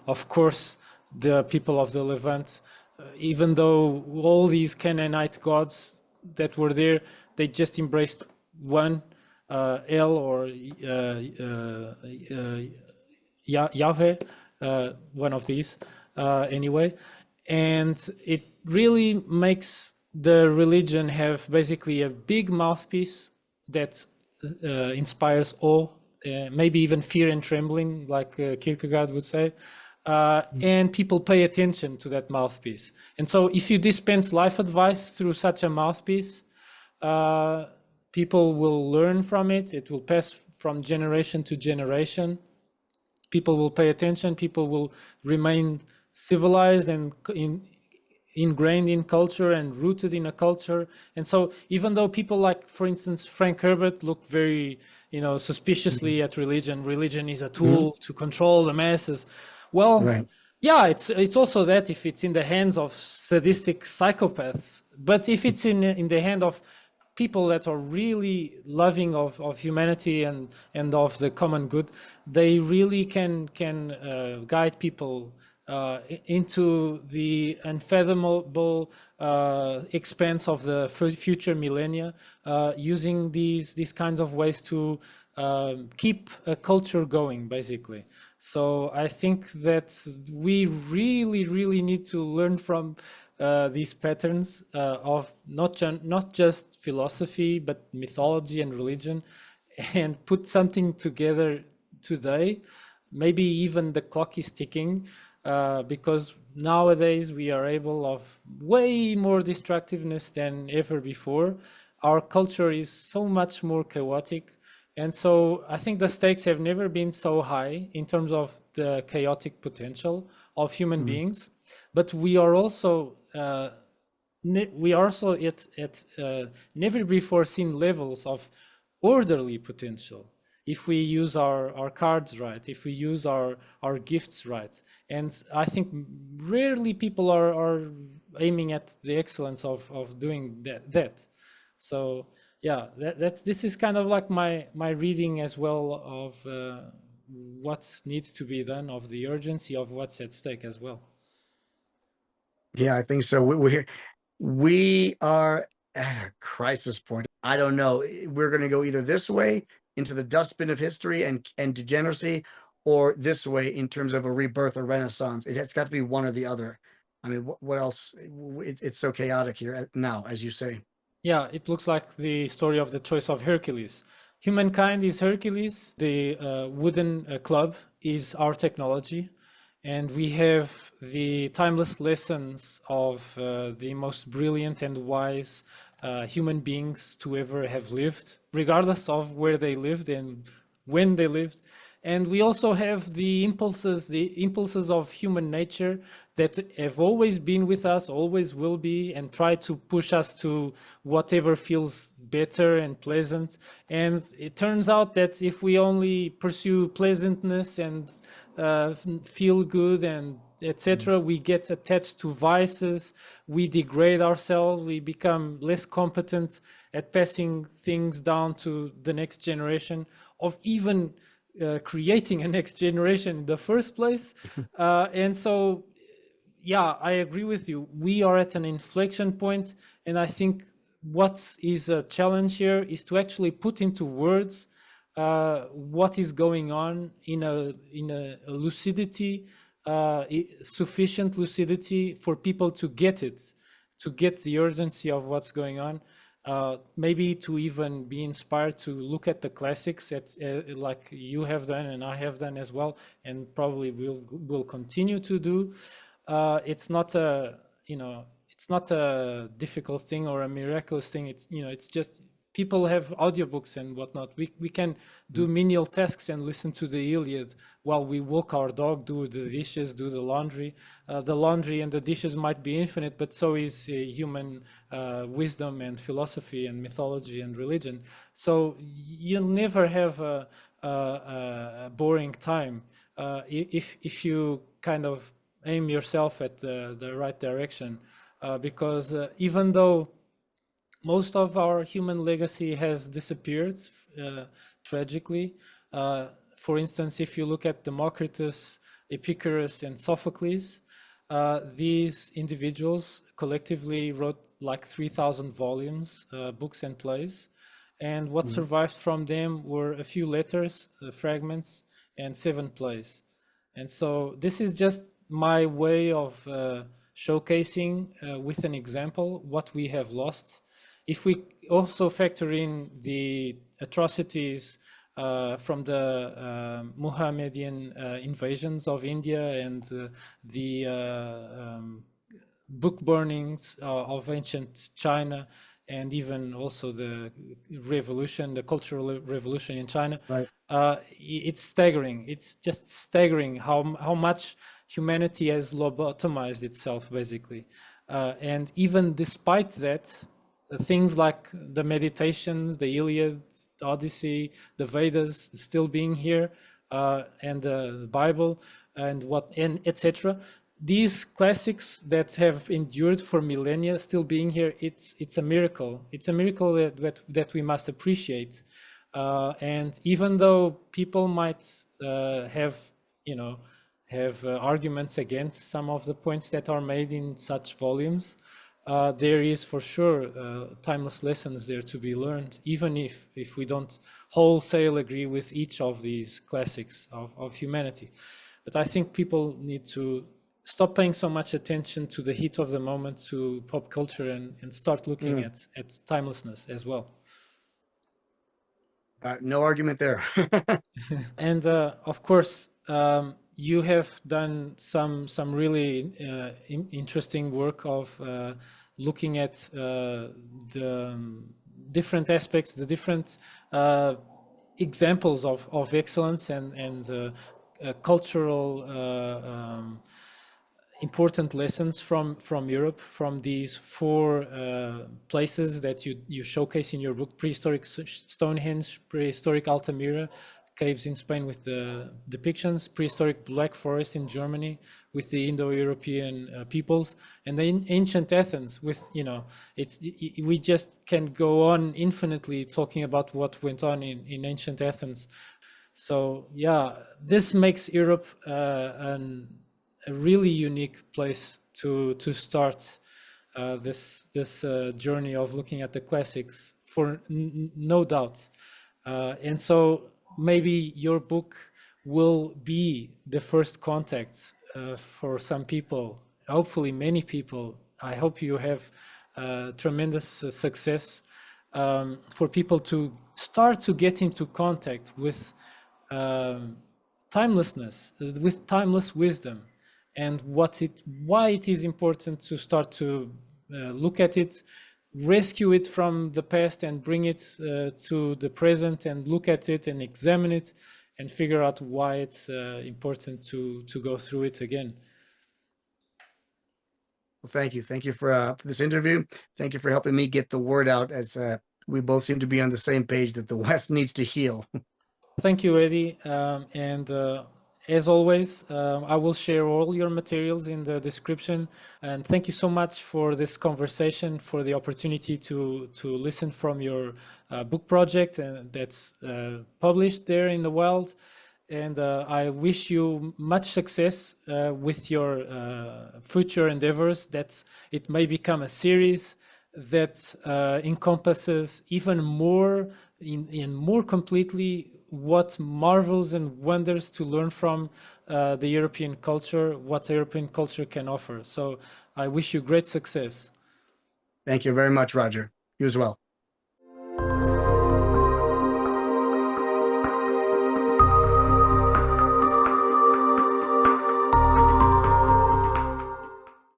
Of course, the people of the Levant, even though all these Canaanite gods that were there, they just embraced one, El or Yahweh, one of these anyway. And it really makes the religion have basically a big mouthpiece that inspires awe, maybe even fear and trembling, like Kierkegaard would say. And people pay attention to that mouthpiece. And so if you dispense life advice through such a mouthpiece, people will learn from it. It will pass from generation to generation. People will pay attention. People will remain civilized and ingrained in culture and rooted in a culture. And so even though people like, for instance, Frank Herbert look very, suspiciously at religion, religion is a Mhm. tool to control the masses. Well, Right. yeah, it's also that if it's in the hands of sadistic psychopaths, but if it's in the hand of people that are really loving of humanity and of the common good, they really can guide people into the unfathomable expanse of the future millennia, using these kinds of ways to keep a culture going, basically. So I think that we really, really need to learn from these patterns of not just philosophy, but mythology and religion, and put something together today. Maybe even the clock is ticking, because nowadays we are able of way more destructiveness than ever before. Our culture is so much more chaotic, and so I think the stakes have never been so high in terms of the chaotic potential of human Mhm. beings. But we are also at never before seen levels of orderly potential if we use our cards right, if we use our gifts right. And I think rarely people are aiming at the excellence of doing that. So yeah, this is kind of like my reading as well of what needs to be done, of the urgency of what's at stake as well. Yeah, I think so. We are at a crisis point. I don't know. We're going to go either this way into the dustbin of history and degeneracy, or this way in terms of a rebirth or renaissance. It's got to be one or the other. I mean, what else? It's so chaotic here now, as you say. Yeah, it looks like the story of the choice of Hercules. Humankind is Hercules, the wooden club is our technology, and we have the timeless lessons of the most brilliant and wise human beings to ever have lived, regardless of where they lived and when they lived. And we also have the impulses of human nature that have always been with us, always will be, and try to push us to whatever feels better and pleasant. And it turns out that if we only pursue pleasantness and feel good and Mm. etc., we get attached to vices, we degrade ourselves, we become less competent at passing things down to the next generation, of even creating a next generation in the first place. And so, yeah, I agree with you. We are at an inflection point, and I think what is a challenge here is to actually put into words what is going on in a lucidity, sufficient lucidity for people to get it, to get the urgency of what's going on. Maybe to even be inspired to look at the classics, like you have done and I have done as well, and probably will continue to do. It's not a it's not a difficult thing or a miraculous thing. It's just people have audiobooks and whatnot. We can do menial tasks and listen to the Iliad while we walk our dog, do the dishes, do the laundry. The laundry and the dishes might be infinite, but so is human wisdom and philosophy and mythology and religion. So you'll never have a boring time if you kind of aim yourself at the right direction, because even though most of our human legacy has disappeared uh, tragically. Uh, for instance, if you look at Democritus, Epicurus, and Sophocles, these individuals collectively wrote like 3,000 volumes, books and plays. And what Mm. survived from them were a few letters, fragments, and 7 plays. And so this is just my way of showcasing with an example what we have lost. If we also factor in the atrocities from the Muhammadian invasions of India and the book burnings of ancient China, and even also the revolution, the cultural revolution in China, Right. it's staggering. It's just staggering how much humanity has lobotomized itself, basically. And even despite that, things like the meditations, the Iliad, the Odyssey, the Vedas still being here, and the Bible, and etc. These classics that have endured for millennia still being here, it's a miracle. It's a miracle that we must appreciate. And even though people might have, you know, have arguments against some of the points that are made in such volumes, there is for sure timeless lessons there to be learned, even if we don't wholesale agree with each of these classics of humanity. But I think people need to stop paying so much attention to the heat of the moment, to pop culture, and start looking at timelessness as well. No argument there. And of course, you have done some really interesting work of looking at the different aspects, the different examples of excellence and cultural important lessons from Europe, from these four places that you showcase in your book: prehistoric Stonehenge, prehistoric Altamira, caves in Spain with the depictions, prehistoric Black Forest in Germany with the Indo-European peoples, and then ancient Athens with, we just can go on infinitely talking about what went on in ancient Athens. So yeah, this makes Europe a really unique place to start this journey of looking at the classics, for no doubt. And so maybe your book will be the first contact for some people, hopefully many people. I hope you have tremendous success for people to start to get into contact with timelessness, with timeless wisdom, and why it is important to start to look at it, rescue it from the past and bring it to the present, and look at it and examine it and figure out why it's important to go through it again. Well, thank you. Thank you for this interview. Thank you for helping me get the word out, as we both seem to be on the same page that the West needs to heal. Thank you, Eddie. And as always, I will share all your materials in the description. And thank you so much for this conversation, for the opportunity to listen from your book project and that's published there in the wild. And I wish you much success with your future endeavors, that it may become a series that encompasses even more, in more completely, what marvels and wonders to learn from the European culture, what European culture can offer. So I wish you great success. Thank you very much, Roger. You as well.